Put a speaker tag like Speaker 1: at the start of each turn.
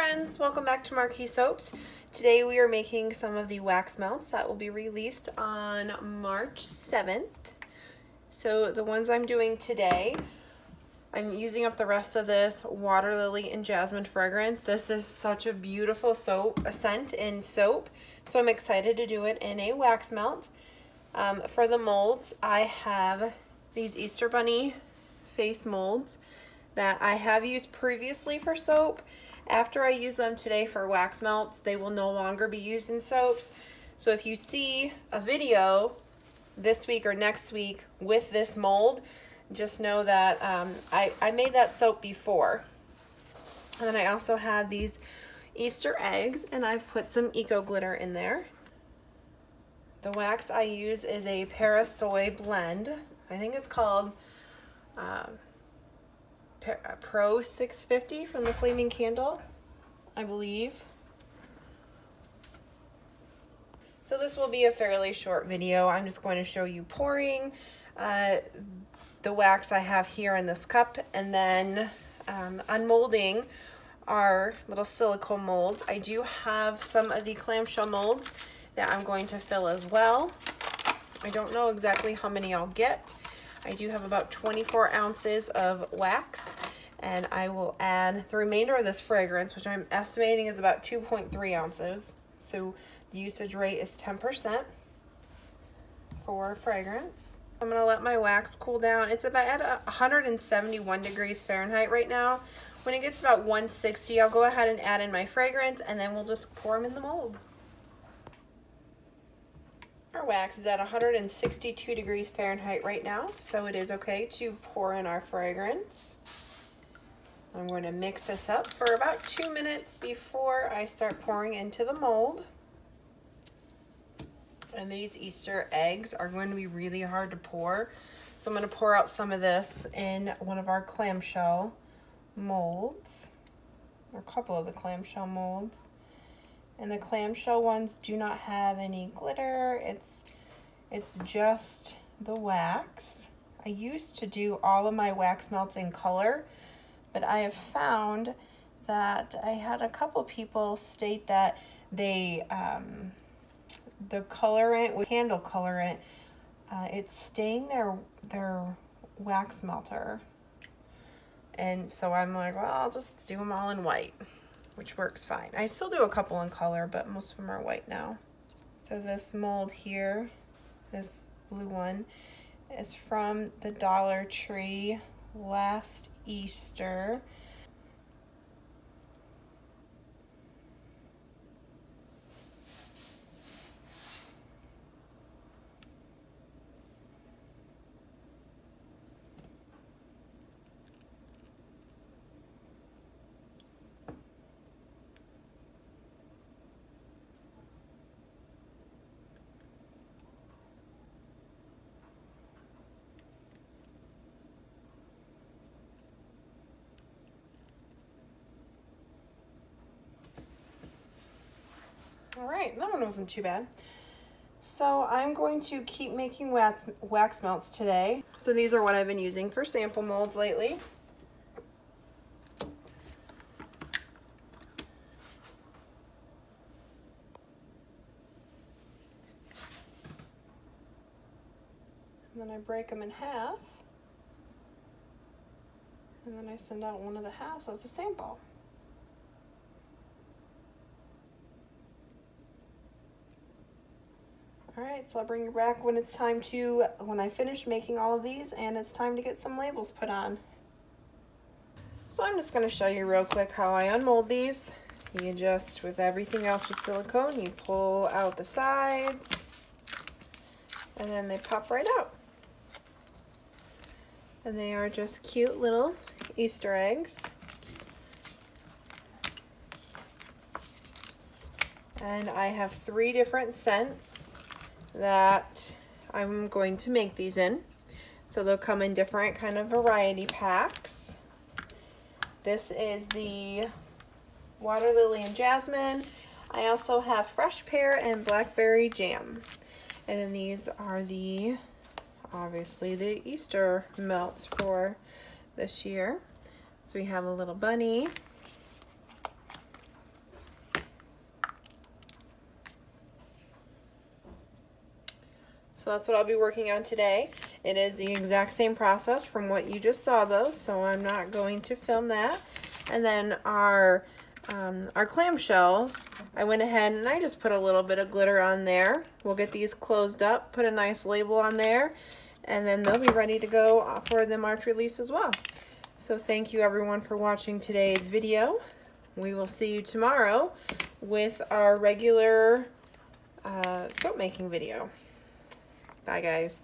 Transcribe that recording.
Speaker 1: friends, welcome back to Marquee Soaps. Today we are making some of the wax melts that will be released on March 7th. So the ones I'm doing today, I'm using up the rest of this water lily and jasmine fragrance. This is such a beautiful soap, a scent in soap, so I'm excited to do it in a wax melt. For the molds, I have these Easter Bunny face molds that I have used previously for soap. After I use them today for wax melts, they will no longer be used in soaps. So if you see a video this week or next week with this mold, just know that I made that soap before. And then I also have these Easter eggs, and I've put some eco glitter in there. The wax I use is a Parasoy blend. I think it's called Pro 650 from the Flaming Candle, I believe. So this will be a fairly short video. I'm just going to show you pouring the wax I have here in this cup, and then unmolding our little silicone molds. I do have some of the clamshell molds that I'm going to fill as well. I don't know exactly how many I'll get. I do have about 24 ounces of wax, and I will add the remainder of this fragrance, which I'm estimating is about 2.3 ounces. So the usage rate is 10% for fragrance. I'm gonna let my wax cool down. It's about at 171 degrees Fahrenheit right now. When it gets about 160, I'll go ahead and add in my fragrance, and then we'll just pour them in the mold. Our wax is at 162 degrees Fahrenheit right now, so it is okay to pour in our fragrance. I'm going to mix this up for about 2 minutes before I start pouring into the mold. And these Easter eggs are going to be really hard to pour, so I'm going to pour out some of this in one of our clamshell molds, or a couple of the clamshell molds. And the clamshell ones do not have any glitter. It's just the wax. I used to do all of my wax melts in color, but I have found that I had a couple people state that they the colorant, with candle colorant, it's staining their wax melter. And so I'm like, well, I'll just do them all in white, which works fine. I still do a couple in color, but most of them are white now. So this mold here, this blue one, is from the Dollar Tree last Easter. All right, that one wasn't too bad. So I'm going to keep making wax melts today. So these are what I've been using for sample molds lately. And then I break them in half. And then I send out one of the halves as a sample. All right, so I'll bring you back when I finish making all of these and it's time to get some labels put on. So I'm just gonna show you real quick how I unmold these. You just, with everything else with silicone, you pull out the sides and then they pop right out. And they are just cute little Easter eggs. And I have 3 different scents that I'm going to make these in. So they'll come in different kind of variety packs. This is the water lily and jasmine. I also have fresh pear and blackberry jam. And then these are obviously the Easter melts for this year. So we have a little bunny, So that's what I'll be working on today. It is the exact same process from what you just saw though, so I'm not going to film that. And then our clamshells, I went ahead and I just put a little bit of glitter on there. We'll get these closed up, put a nice label on there, and then they'll be ready to go for the March release as well. So thank you everyone for watching today's video. We will see you tomorrow with our regular soap making video. Bye guys.